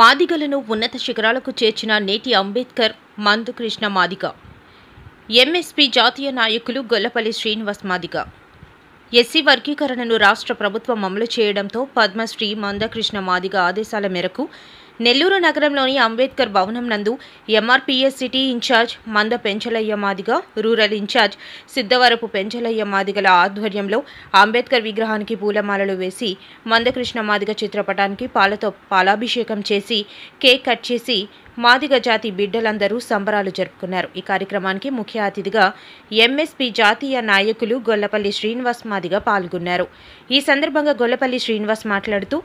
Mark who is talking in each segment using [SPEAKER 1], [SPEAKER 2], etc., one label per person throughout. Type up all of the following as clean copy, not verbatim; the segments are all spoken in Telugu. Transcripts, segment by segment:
[SPEAKER 1] మాదిగలను ఉన్నత శిఖరాలకు చేర్చిన నేటి అంబేద్కర్ మందుకృష్ణ మాదిగ. ఎంఎస్పీ జాతీయ నాయకులు గొల్లపల్లి శ్రీనివాస్ మాదిగ. ఎస్సీ వర్గీకరణను రాష్ట్ర ప్రభుత్వం అమలు చేయడంతో పద్మశ్రీ మందకృష్ణ మాదిగ ఆదేశాల మేరకు నెల్లూరు నగరంలోని అంబేద్కర్ భవనం నందు ఎంఆర్పీఎస్ సిటీ ఇన్ఛార్జ్ మంద పెంచలయ్య మాదిగ, రూరల్ ఇన్ఛార్జ్ సిద్ధవరపు పెంచలయ్య మాదిగల ఆధ్వర్యంలో అంబేద్కర్ విగ్రహానికి పూలమాలలు వేసి మందకృష్ణ మాదిగ చిత్రపటానికి పాలతో పాలాభిషేకం చేసి కేక్ కట్ చేసి మాదిగ జాతి బిడ్డలందరూ సంబరాలు జరుపుకున్నారు. ఈ కార్యక్రమానికి ముఖ్య అతిథిగా ఎంఎస్పీ జాతీయ నాయకులు గొల్లపల్లి శ్రీనివాస్ మాదిగ పాల్గొన్నారు. ఈ సందర్భంగా గొల్లపల్లి శ్రీనివాస్ మాట్లాడుతూ,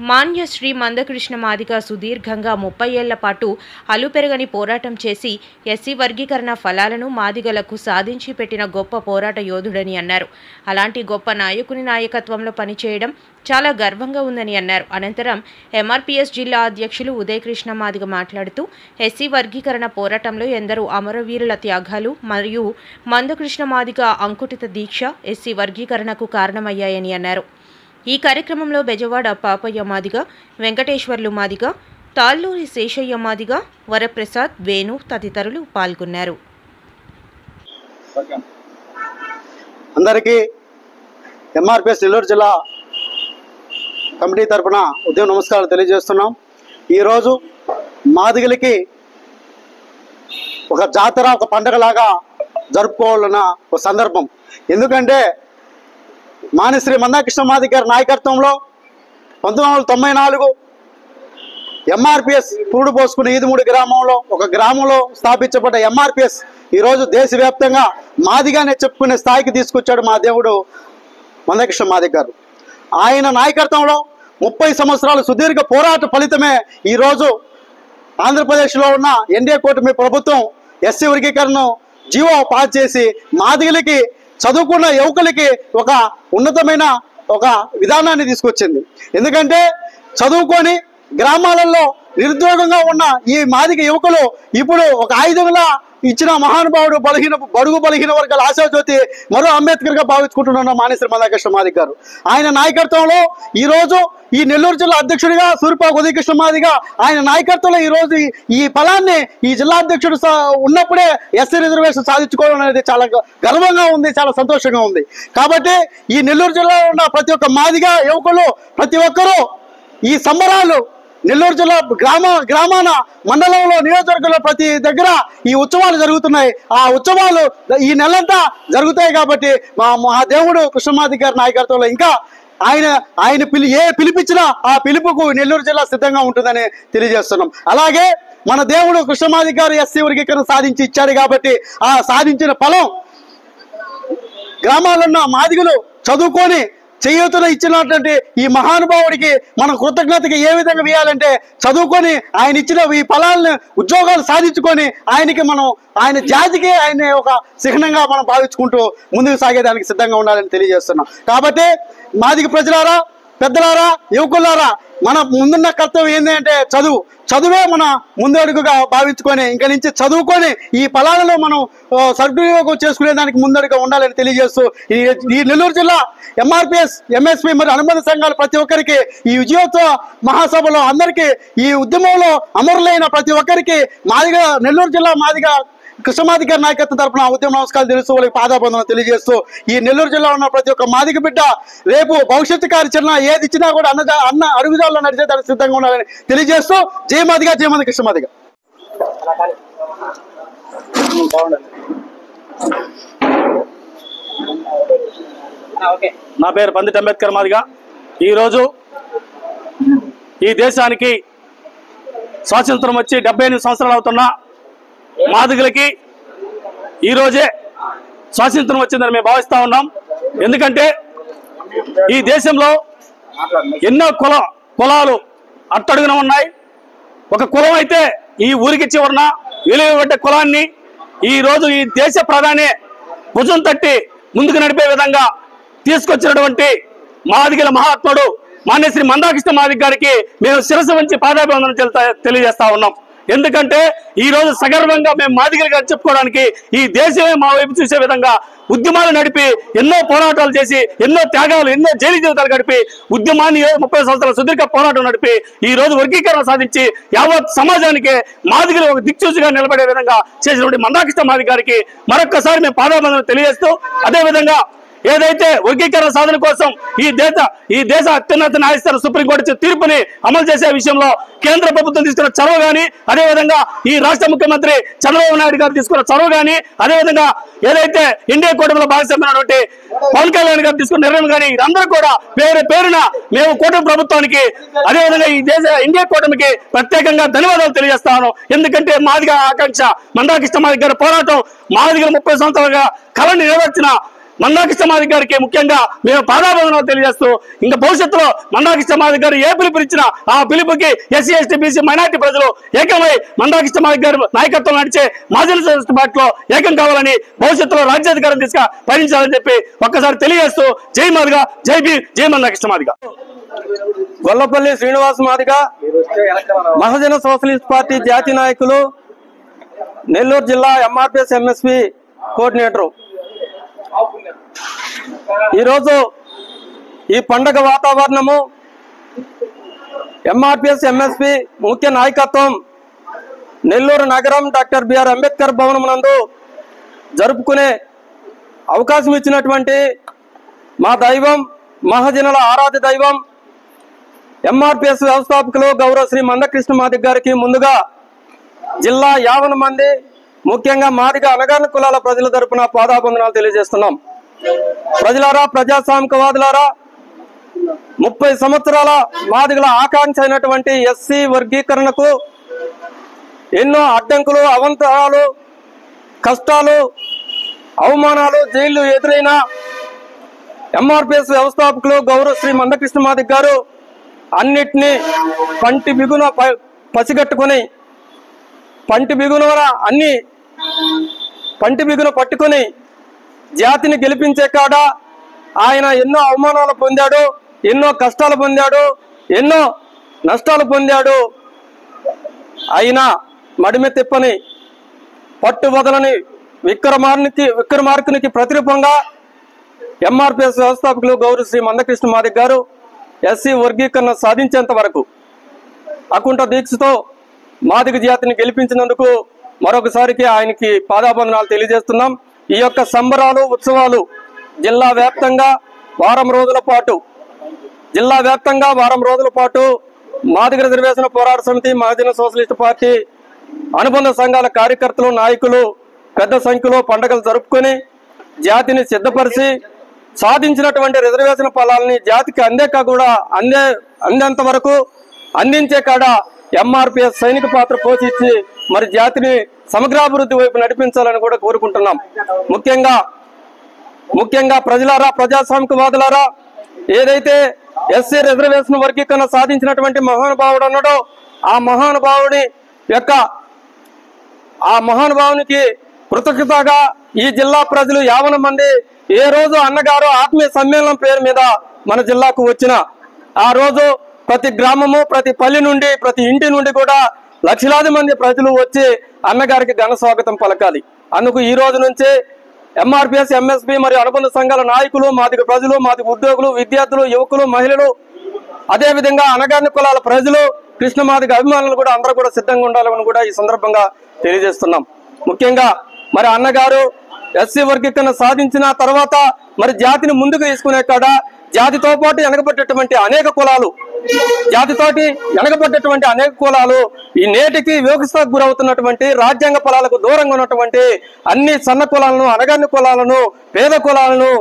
[SPEAKER 1] మాన్య శ్రీ మందకృష్ణ మాదిగ సుదీర్ఘంగా 30 ఏళ్ల పాటు అలుపెరగని పోరాటం చేసి ఎస్సీ వర్గీకరణ ఫలాలను మాదిగలకు సాధించి పెట్టిన గొప్ప పోరాట యోధుడని అన్నారు. అలాంటి గొప్ప నాయకుని నాయకత్వంలో పనిచేయడం చాలా గర్వంగా ఉందని అన్నారు. అనంతరం ఎంఆర్పీఎస్ జిల్లా అధ్యక్షులు ఉదయకృష్ణ మాదిగ మాట్లాడుతూ, ఎస్సీ వర్గీకరణ పోరాటంలో ఎందరో అమరవీరుల త్యాగాలు మరియు మందకృష్ణ మాదిగ అంకుఠిత దీక్ష ఎస్సీ వర్గీకరణకు కారణమయ్యాయని అన్నారు. ఈ కార్యక్రమంలో బెజవాడ పాపయ్య మాదిగ, వెంకటేశ్వర్లు మాదిగ, తాళ్ళూరి శేషయ్య మాదిగ, వరప్రసాద్, వేణు తదితరులు పాల్గొన్నారు.
[SPEAKER 2] అందరికీ ఎంఆర్పీఎస్ నెల్లూరు జిల్లా కమిటీ తరఫున ఉదయం నమస్కారాలు తెలియజేస్తున్నాం. ఈరోజు మాదిగలకి ఒక జాతర, ఒక పండగలాగా జరుపుకోవాలన్న ఒక సందర్భం. ఎందుకంటే మాన్యశ్రీ మందకృష్ణ మాదిగ గారి నాయకత్వంలో 1994 ఎంఆర్పీఎస్ పూడు పోసుకుని ఈదుమూడి గ్రామంలో ఒక గ్రామంలో స్థాపించబడ్డ ఎంఆర్పీఎస్ ఈరోజు దేశవ్యాప్తంగా మాదిగానే చెప్పుకునే స్థాయికి తీసుకొచ్చాడు మా దేవుడు మందకృష్ణ మాదిగ గారు. ఆయన నాయకత్వంలో 30 సంవత్సరాల సుదీర్ఘ పోరాట ఫలితమే ఈరోజు ఆంధ్రప్రదేశ్లో ఉన్న ఎన్డీఏ కూటమి ప్రభుత్వం ఎస్సీ వర్గీకరణను జీవో పాస్ చేసి మాదిగలకి, చదువుకున్న యువకులకి ఒక ఉన్నతమైన ఒక విధానాన్ని తీసుకొచ్చింది. ఎందుకంటే చదువుకొని గ్రామాలలో నిరుద్యోగంగా ఉన్న ఈ మాదిగ యువకులు ఇప్పుడు ఒక ఆయుధంలా ఇచ్చిన మహానుభావుడు బడుగు బలహీన వర్గాల ఆశాజ్యోతి మరో అంబేద్కర్గా భావించుకుంటున్న మాన్యశ్రీ మందకృష్ణ మాదిగ గారు. ఆయన నాయకత్వంలో ఈరోజు ఈ నెల్లూరు జిల్లా అధ్యక్షుడిగా సూరిపాక ఉదయకృష్ణ మాదిగ ఆయన నాయకత్వంలో ఈరోజు ఈ ఫలాన్ని ఈ జిల్లా అధ్యక్షుడు ఉన్నప్పుడే ఎస్సీ రిజర్వేషన్ సాధించుకోవడం అనేది చాలా గర్వంగా ఉంది, చాలా సంతోషంగా ఉంది. కాబట్టి ఈ నెల్లూరు జిల్లాలో ఉన్న ప్రతి ఒక్క మాదిగ యువకులు ప్రతి ఒక్కరూ ఈ సంబరాలు నెల్లూరు జిల్లా గ్రామాన మండలంలో నియోజకవర్గంలో ప్రతి దగ్గర ఈ ఉత్సవాలు జరుగుతున్నాయి. ఆ ఉత్సవాలు ఈ నెలంతా జరుగుతాయి. కాబట్టి మా దేవుడు కృష్ణమాదిగ గారి నాయకత్వంలో ఇంకా ఆయన పిలిపించినా ఆ పిలుపుకు నెల్లూరు జిల్లా సిద్ధంగా ఉంటుందని తెలియజేస్తున్నాం. అలాగే మన దేవుడు కృష్ణమాదిగ గారు ఎస్సీ వర్గీకరణ సాధించి ఇచ్చాడు. కాబట్టి ఆ సాధించిన ఫలం గ్రామాలున్న మాదిగలు చదువుకొని చేయూతను ఇచ్చినటువంటి ఈ మహానుభావుడికి మన కృతజ్ఞతగా ఏ విధంగా వేయాలంటే చదువుకొని ఆయన ఇచ్చిన ఈ ఫలాలను ఉద్యోగాలు సాధించుకొని ఆయన జాతికి ఆయన ఒక చిహ్నంగా మనం భావించుకుంటూ ముందుకు సాగేదానికి సిద్ధంగా ఉండాలని తెలియజేస్తున్నాం. కాబట్టి మాదిగ ప్రజలారా, పెద్దలారా, యువకులారా, మన ముందున్న కర్తవ్యం ఏంటంటే చదువే మన ముందు అడుగుగా భావించుకొని ఇంక నుంచి చదువుకొని ఈ ఫలాలను మనం సద్వినియోగం చేసుకునేదానికి ముందడుగా ఉండాలని తెలియజేస్తూ ఈ నెల్లూరు జిల్లా ఎంఆర్పీఎస్, ఎంఎస్పీ మరియు అనుబంధ సంఘాలు ప్రతి ఒక్కరికి ఈ విజయోత్సవ మహాసభలో అందరికీ ఈ ఉద్యమంలో అమరులైన ప్రతి ఒక్కరికి నెల్లూరు జిల్లా మాదిగ కృష్ణమాదిగ గారి నాయకత్వం తరఫున ఉద్యమ నమస్కారాలు తెలుస్తూ వాళ్ళకి పాదాబంధనం తెలియజేస్తూ ఈ నెల్లూరు జిల్లా ఉన్న ప్రతి ఒక్క మాదిగ బిడ్డ రేపు భవిష్యత్తు కార్యాచరణ ఏది ఇచ్చినా కూడా అన్న అడుగుదాల్లో నడిచేదానికి సిద్ధంగా ఉండాలని తెలియజేస్తూ జై మాదిగ, జై మంది కృష్ణమాదిగ.
[SPEAKER 3] నా పేరు పందిట్ అంబేద్కర్ మాదిగ. ఈరోజు ఈ దేశానికి స్వాతంత్రం వచ్చి 78 సంవత్సరాలు అవుతున్నా మాదిగలకి ఈరోజే స్వాతంత్రం వచ్చిందని మేము భావిస్తూ ఉన్నాం. ఎందుకంటే ఈ దేశంలో ఎన్నో కులాలు అట్టడుగున ఉన్నాయి. ఒక కులం అయితే ఈ ఊరికి చివరన వెలువబడ్డ కులాన్ని ఈరోజు ఈ దేశ ప్రధాని భుజం తట్టి ముందుకు నడిపే విధంగా తీసుకొచ్చినటువంటి మాదిగల మహాత్ముడు మాన్యశ్రీ మందకృష్ణ మాదిగ గారికి మేము శిరస్సు వంచి పాదాభివందనం తెలియజేస్తా ఉన్నాం. ఎందుకంటే ఈ రోజు సగర్వంగా మేము మాదిగలుగా చెప్పుకోవడానికి ఈ దేశమే మా వైపు చూసే విధంగా ఉద్యమాలు నడిపి ఎన్నో పోరాటాలు చేసి ఎన్నో త్యాగాలు ఎన్నో జైలు జీవితాలు గడిపి ఉద్యమాన్ని 30 సంవత్సరాల సుదీర్ఘ పోరాటం నడిపి ఈ రోజు వర్గీకరణ సాధించి యావత్ సమాజానికి మాదిగలు ఒక దిక్సూచిగా నిలబడే విధంగా చేసినటువంటి మందాకృష్ణ మాదిగ గారికి మరొక్కసారి మేము పాదాభివందనం తెలియజేస్తూ అదేవిధంగా ఏదైతే వర్గీకరణ సాధన కోసం ఈ దేశ అత్యున్నత న్యాయస్థానం సుప్రీంకోర్టు ఇచ్చే తీర్పుని అమలు చేసే విషయంలో కేంద్ర ప్రభుత్వం తీసుకున్న చొరవ గానీ అదేవిధంగా ఈ రాష్ట్ర ముఖ్యమంత్రి చంద్రబాబు నాయుడు గారు తీసుకున్న చొరవ గానీ అదేవిధంగా ఏదైతే ఇండియా కూటమిలో భాగస్వామ్యమైనటువంటి పవన్ కళ్యాణ్ గారు తీసుకున్న నిర్ణయం కానీ ఇదందరూ కూడా పేరున మేము కూటమి ప్రభుత్వానికి అదేవిధంగా ఈ దేశ ఇండియా కూటమికి ప్రత్యేకంగా ధన్యవాదాలు తెలియజేస్తాను. ఎందుకంటే మాదిగ ఆకాంక్ష మందాకృష్ణ మాదిగ గారి పోరాటం మాదిగలు 30 సంవత్సరాలుగా కళని నెరవేర్చిన మందాకృష్ణ మాదిగ గారికి ముఖ్యంగా మేము పాదాభివందనాలు తెలియజేస్తూ ఇంకా భవిష్యత్తులో మందాకృష్ణ మాదిగ గారు ఏ పిలుపునిచ్చిన ఆ పిలుపుకి ఎస్సీ ఎస్టీ బీసీ మైనార్టీ ప్రజలు ఏకమై మందాకృష్ణ మాదిగ గారు నాయకత్వం నడిచే మాజీ పార్టీలో ఏకం కావాలని భవిష్యత్తులో రాజ్యాధికారం తీసుకు పయనించాలని చెప్పి ఒక్కసారి తెలియజేస్తూ జై మాదిగ జై భీమ్ జై మందాకృష్ణ మాదిగ.
[SPEAKER 4] గొల్లపల్లి శ్రీనివాస్ మాదిగ మహాజన సోషలిస్ట్ పార్టీ జాతీయ నాయకులు, నెల్లూరు జిల్లా ఎంఆర్పిఎస్ ఎంఎస్పి కోఆర్డినేటర్. ఈరోజు ఈ పండగ వాతావరణము ఎంఆర్పిఎస్ ఎంఎస్పి ముఖ్య నాయకత్వం నెల్లూరు నగరం డాక్టర్ బిఆర్ అంబేద్కర్ భవనం నందు జరుపుకునే అవకాశం ఇచ్చినటువంటి మా దైవం మహాజనుల ఆరాధ్య దైవం ఎంఆర్పిఎస్ వ్యవస్థాపకులు గౌరవ శ్రీ మందకృష్ణ మాదిగ గారికి ముందుగా జిల్లా 50 మంది ముఖ్యంగా మాదిగ అనగారిన కులాల ప్రజల తరపున పాదాభివందనాలు తెలియజేస్తున్నాం. ప్రజలారా, ప్రజాస్వామికవాదులారా, 30 సంవత్సరాల మాదిగల ఆకాంక్ష అయినటువంటి ఎస్సీ వర్గీకరణకు ఎన్నో అడ్డంకులు, అవంతరాలు, కష్టాలు, అవమానాలు, జైళ్లు ఎదురైన ఎంఆర్పిఎస్ వ్యవస్థాపకులు గౌరవ శ్రీ మందకృష్ణ మాదిగ గారు అన్నిటినీ పంటి బిగున పసిగట్టుకుని పంటి బిగున పట్టుకుని జాతిని గెలిపించే కాడ ఆయన ఎన్నో అవమానాలు పొందాడు, ఎన్నో కష్టాలు పొందాడు, ఎన్నో నష్టాలు పొందాడు. అయినా మడిమె తిప్పని పట్టు వదలని విక్రమార్కునికి ప్రతిరూపంగా ఎంఆర్పిఎస్ వ్యవస్థాపకులు గౌరవ శ్రీ మందకృష్ణ మాదిగ గారు ఎస్సీ వర్గీకరణ సాధించేంత వరకు అకుంఠ దీక్షతో మాదిగ జాతిని గెలిపించినందుకు మరొకసారికి ఆయనకి పాదాభివందనాలు తెలియజేస్తున్నాం. ఈ యొక్క సంబరాలు, ఉత్సవాలు జిల్లా వ్యాప్తంగా వారం రోజుల పాటు మాదిగ రిజర్వేషన్ పోరాట సమితి, మహాజన సోషలిస్ట్ పార్టీ అనుబంధ సంఘాల కార్యకర్తలు, నాయకులు పెద్ద సంఖ్యలో పండుగలు జరుపుకొని జాతిని సిద్ధపరిచి సాధించినటువంటి రిజర్వేషన్ ఫలాలని జాతికి అందేంత వరకు అందించే కాడ ఎంఆర్పిఎస్ సైనిక పాత్ర పోషించి మరి జాతిని సమగ్రాభివృద్ధి వైపు నడిపించాలని కూడా కోరుకుంటున్నాం. ముఖ్యంగా ప్రజలారా, ప్రజాస్వామికవాదులారా, ఏదైతే ఎస్సీ రిజర్వేషన్ వర్గీకరణ సాధించినటువంటి మహానుభావుడు ఉన్నాడో ఆ మహానుభావునికి కృతజ్ఞతగా ఈ జిల్లా ప్రజలు 50 మంది ఏ రోజు అన్నగారు ఆత్మీయ సమ్మేళనం పేరు మీద మన జిల్లాకు వచ్చిన ఆ రోజు ప్రతి గ్రామము, ప్రతి పల్లె నుండి, ప్రతి ఇంటి నుండి కూడా లక్షలాది మంది ప్రజలు వచ్చి అన్నగారికి ఘన స్వాగతం పలకాలి. అందుకు ఈ రోజు నుంచి ఎంఆర్పిఎస్ ఎంఎస్పి మరియు అనుబంధ సంఘాల నాయకులు, మాదిగ ప్రజలు, మాదిగ ఉద్యోగులు, విద్యార్థులు, యువకులు, మహిళలు, అదేవిధంగా అనగారిన కులాల ప్రజలు, కృష్ణ మాదిగ అభిమానులు కూడా అందరూ కూడా సిద్ధంగా ఉండాలని కూడా ఈ సందర్భంగా తెలియజేస్తున్నాం. ముఖ్యంగా మరి అన్నగారు ఎస్సీ వర్గీకరణ సాధించిన తర్వాత మరి జాతిని ముందుకు తీసుకునే కాడ జాతితో పాటు వెనకబడ్డటువంటి అనేక కులాలు ఈ నేటికి వివక్షకు గురవుతున్నటువంటి రాజ్యాంగ ఫలాలకు దూరంగా ఉన్నటువంటి అన్ని సన్న కులాలను, అనగారిన కులాలను, పేద కులాలను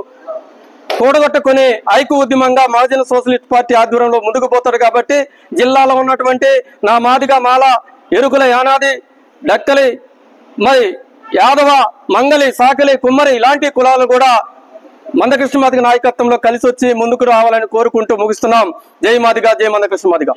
[SPEAKER 4] కూడగొట్టుకుని ఐక్య ఉద్యమంగా మహాజన సోషలిస్ట్ పార్టీ ఆధ్వర్యంలో ముందుకు పోతారు. కాబట్టి జిల్లాలో ఉన్నటువంటి నా మాదిగ, మాల, ఎరుకుల, యానాది, డక్కలి, మరి యాదవ, మంగలి, సాకలి, కుమ్మరి ఇలాంటి కులాలు కూడా మందకృష్ణ మాదిగ నాయకత్వంలో కలిసి వచ్చి ముందుకు రావాలని కోరుకుంటూ ముగిస్తున్నాం. జై మాదిగ, జై మందకృష్ణ మాదిగ.